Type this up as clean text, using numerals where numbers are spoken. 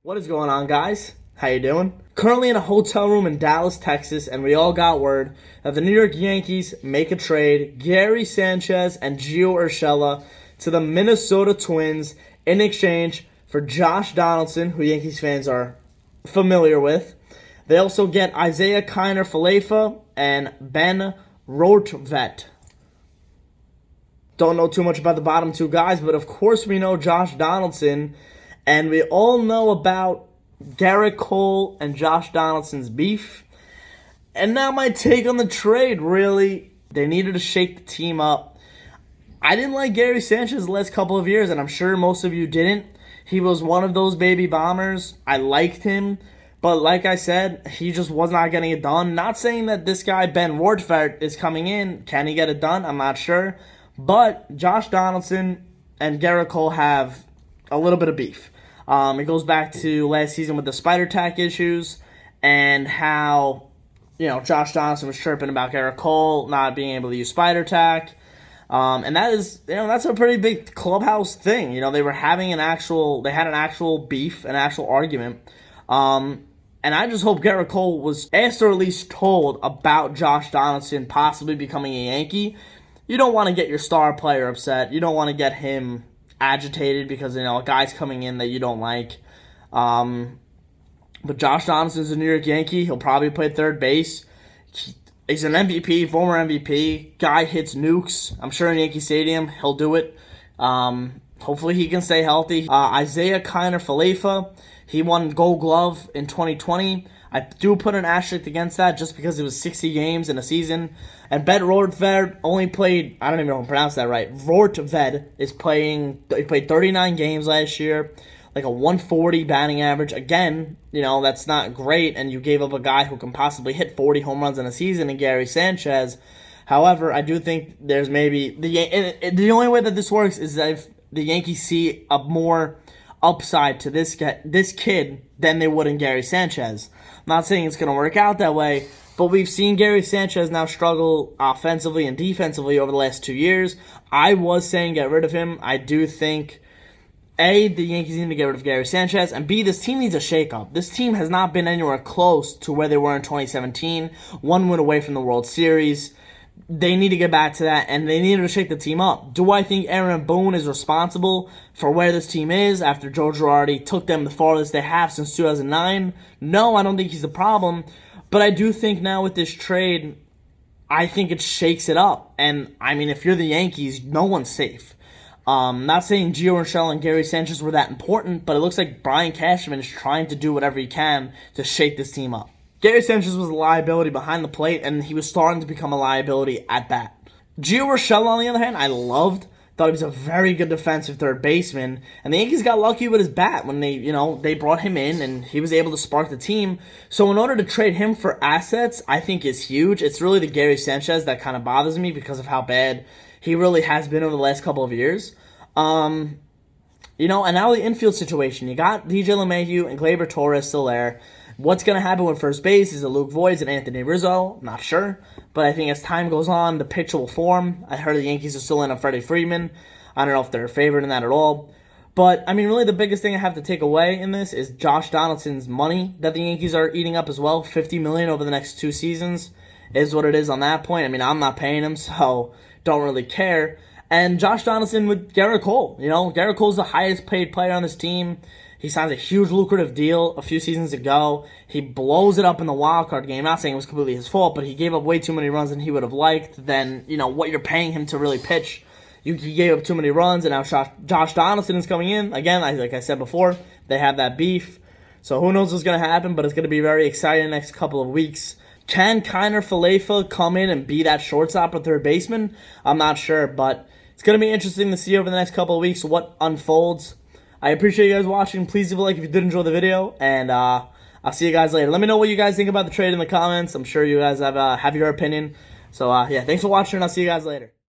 What is going on, guys? How you doing? Currently in a hotel room in Dallas, Texas, and we all got word that the New York Yankees make a trade Gary Sanchez and Gio Urshela to the Minnesota Twins in exchange for Josh Donaldson, who Yankees fans are familiar with. They also get Isiah Kiner-Falefa and Ben Rortvedt. Don't know too much about the bottom two guys, but of course we know Josh Donaldson. And we all know about Garrett Cole and Josh Donaldson's beef. And now my take on the trade, really, they needed to shake the team up. I didn't like Gary Sanchez the last couple of years, and I'm sure most of you didn't. He was one of those baby bombers. I liked him. But like I said, he just was not getting it done. Not saying that this guy, Ben Rortvedt, is coming in. Can he get it done? I'm not sure. But Josh Donaldson and Garrett Cole have a little bit of beef. It goes back to last season with the spider tack issues and how, Josh Donaldson was chirping about Garrett Cole not being able to use spider tack. And that is, that's a pretty big clubhouse thing. They were having they had an actual beef, an actual argument. And I just hope Garrett Cole was asked or at least told about Josh Donaldson possibly becoming a Yankee. You don't want to get your star player upset. You don't want to get him agitated because a guy's coming in that you don't like. But Josh Donaldson's a New York Yankee. He'll probably play third base. He's an MVP, former MVP. Guy hits nukes. I'm sure in Yankee Stadium he'll do it. Hopefully he can stay healthy. Isiah Kiner-Falefa, he won Gold Glove in 2020. I do put an asterisk against that just because it was 60 games in a season. And Ben Rortvedt only played, I don't even know how to pronounce that right. Rortvedt he played 39 games last year, like a 140 batting average. Again, that's not great, and you gave up a guy who can possibly hit 40 home runs in a season in Gary Sanchez. However, I do think there's maybe, the only way that this works is that if the Yankees see a more upside to this kid than they would in Gary Sanchez. I'm not saying it's going to work out that way, but we've seen Gary Sanchez now struggle offensively and defensively over the last 2 years. I was saying get rid of him. I do think, A, the Yankees need to get rid of Gary Sanchez, and B, this team needs a shakeup. This team has not been anywhere close to where they were in 2017. One win away from the World Series. They need to get back to that, and they need to shake the team up. Do I think Aaron Boone is responsible for where this team is after Joe Girardi took them the farthest they have since 2009? No, I don't think he's the problem. But I do think now with this trade, I think it shakes it up. And, if you're the Yankees, no one's safe. Not saying Gio Urshela and Gary Sanchez were that important, but it looks like Brian Cashman is trying to do whatever he can to shake this team up. Gary Sanchez was a liability behind the plate, and he was starting to become a liability at bat. Gio Urshela, on the other hand, I loved. Thought he was a very good defensive third baseman, and the Yankees got lucky with his bat when they brought him in, and he was able to spark the team. So in order to trade him for assets, I think is huge. It's really the Gary Sanchez that kind of bothers me because of how bad he really has been over the last couple of years. And now the infield situation. You got DJ LeMahieu and Gleyber Torres still there. What's going to happen with first base? Is it Luke Voit and Anthony Rizzo? Not sure. But I think as time goes on, the pitch will form. I heard the Yankees are still in on Freddie Freeman. I don't know if they're a favorite in that at all. But, really the biggest thing I have to take away in this is Josh Donaldson's money that the Yankees are eating up as well. $50 million over the next 2 seasons is what it is on that point. I'm not paying him, so don't really care. And Josh Donaldson with Garrett Cole. Garrett Cole's the highest paid player on this team. He signs a huge lucrative deal a few seasons ago. He blows it up in the wild card game. Not saying it was completely his fault, but he gave up way too many runs than he would have liked than, what you're paying him to really pitch. He gave up too many runs, and now Josh Donaldson is coming in. Again, like I said before, they have that beef. So who knows what's going to happen, but it's going to be very exciting the next couple of weeks. Can Kiner-Falefa come in and be that shortstop or third baseman? I'm not sure, but it's going to be interesting to see over the next couple of weeks what unfolds. I appreciate you guys watching. Please leave a like if you did enjoy the video, and I'll see you guys later. Let me know what you guys think about the trade in the comments. I'm sure you guys have your opinion. So, yeah, thanks for watching, and I'll see you guys later.